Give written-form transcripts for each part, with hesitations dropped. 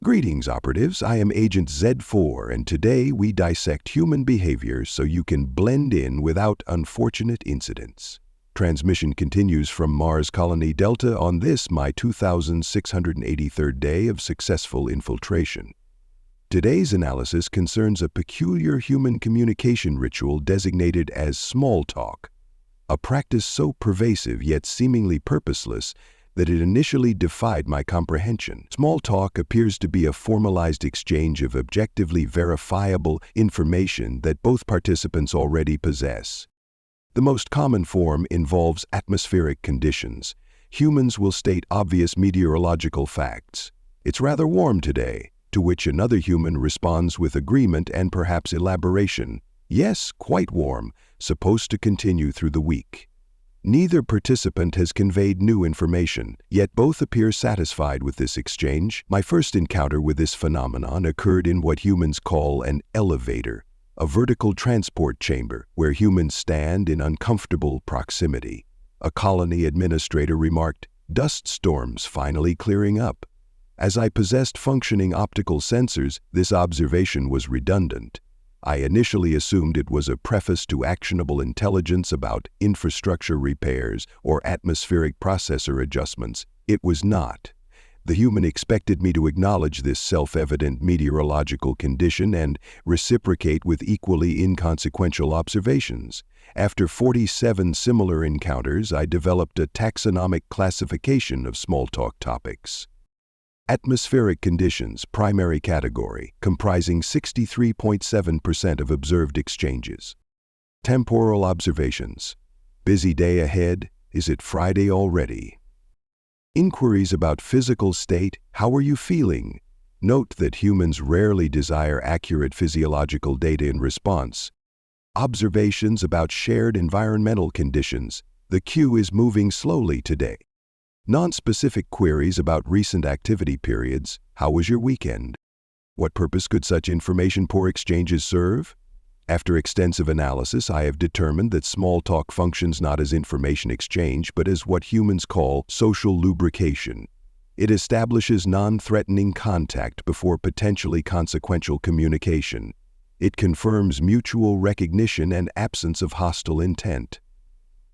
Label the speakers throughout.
Speaker 1: Greetings, operatives. I am Agent Z4, and today we dissect human behavior so you can blend in without unfortunate incidents. Transmission continues from Mars Colony Delta on this, my 2683rd day of successful infiltration. Today's analysis concerns a peculiar human communication ritual designated as small talk, a practice so pervasive yet seemingly purposeless that it initially defied my comprehension. Small talk appears to be a formalized exchange of objectively verifiable information that both participants already possess. The most common form involves atmospheric conditions. Humans will state obvious meteorological facts. "It's rather warm today," to which another human responds with agreement and perhaps elaboration. "Yes, quite warm, supposed to continue through the week." Neither participant has conveyed new information, yet both appear satisfied with this exchange. My first encounter with this phenomenon occurred in what humans call an elevator, a vertical transport chamber where humans stand in uncomfortable proximity. A colony administrator remarked, "Dust storms finally clearing up." As I possessed functioning optical sensors, this observation was redundant. I initially assumed it was a preface to actionable intelligence about infrastructure repairs or atmospheric processor adjustments. It was not. The human expected me to acknowledge this self-evident meteorological condition and reciprocate with equally inconsequential observations. After 47 similar encounters, I developed a taxonomic classification of small talk topics. Atmospheric conditions, primary category, comprising 63.7% of observed exchanges. Temporal observations. Busy day ahead. Is it Friday already? Inquiries about physical state. How are you feeling? Note that humans rarely desire accurate physiological data in response. Observations about shared environmental conditions. The queue is moving slowly today. Non-specific queries about recent activity periods. How was your weekend? What purpose could such information-poor exchanges serve? After extensive analysis, I have determined that small talk functions not as information exchange, but as what humans call social lubrication. It establishes non-threatening contact before potentially consequential communication. It confirms mutual recognition and absence of hostile intent.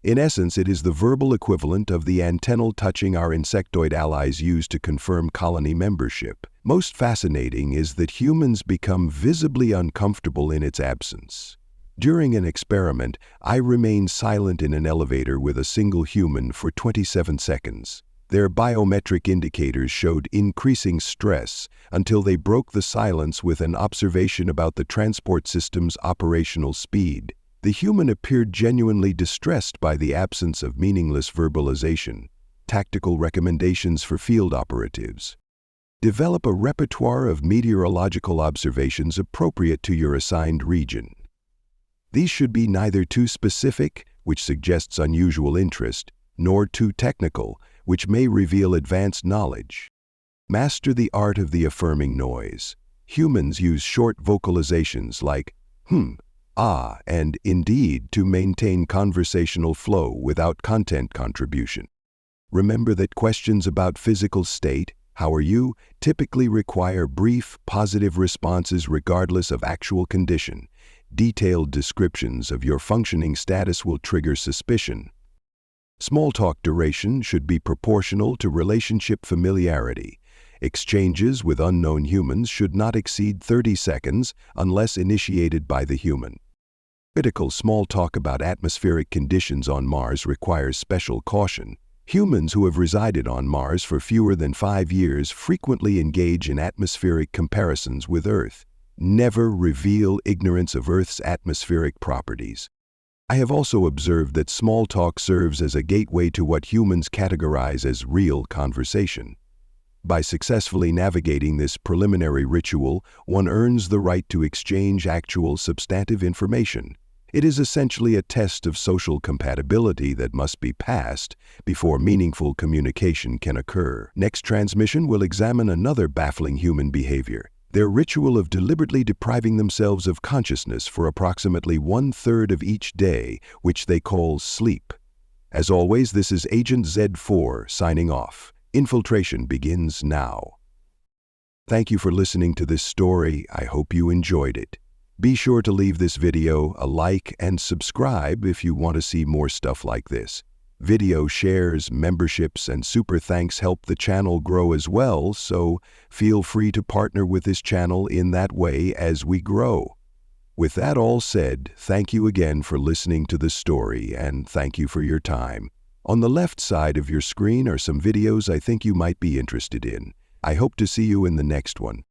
Speaker 1: In essence, it is the verbal equivalent of the antennal touching our insectoid allies use to confirm colony membership. Most fascinating is that humans become visibly uncomfortable in its absence. During an experiment, I remained silent in an elevator with a single human for 27 seconds. Their biometric indicators showed increasing stress until they broke the silence with an observation about the transport system's operational speed. The human appeared genuinely distressed by the absence of meaningless verbalization. Tactical recommendations for field operatives. Develop a repertoire of meteorological observations appropriate to your assigned region. These should be neither too specific, which suggests unusual interest, nor too technical, which may reveal advanced knowledge. Master the art of the affirming noise. Humans use short vocalizations like ah, and indeed to maintain conversational flow without content contribution. Remember that questions about physical state, "How are you?" typically require brief, positive responses regardless of actual condition. Detailed descriptions of your functioning status will trigger suspicion. Small talk duration should be proportional to relationship familiarity. Exchanges with unknown humans should not exceed 30 seconds unless initiated by the human. Critical small talk about atmospheric conditions on Mars requires special caution. Humans who have resided on Mars for fewer than 5 years frequently engage in atmospheric comparisons with Earth. Never reveal ignorance of Earth's atmospheric properties. I have also observed that small talk serves as a gateway to what humans categorize as real conversation. By successfully navigating this preliminary ritual, one earns the right to exchange actual substantive information. It is essentially a test of social compatibility that must be passed before meaningful communication can occur. Next transmission will examine another baffling human behavior, their ritual of deliberately depriving themselves of consciousness for approximately 1/3 of each day, which they call sleep. As always, this is Agent Z4 signing off. Infiltration begins now. Thank you for listening to this story. I hope you enjoyed it. Be sure to leave this video a like and subscribe if you want to see more stuff like this. Video shares, memberships, and super thanks help the channel grow as well, so feel free to partner with this channel in that way as we grow. With that all said, thank you again for listening to the story, and thank you for your time. On the left side of your screen are some videos I think you might be interested in. I hope to see you in the next one.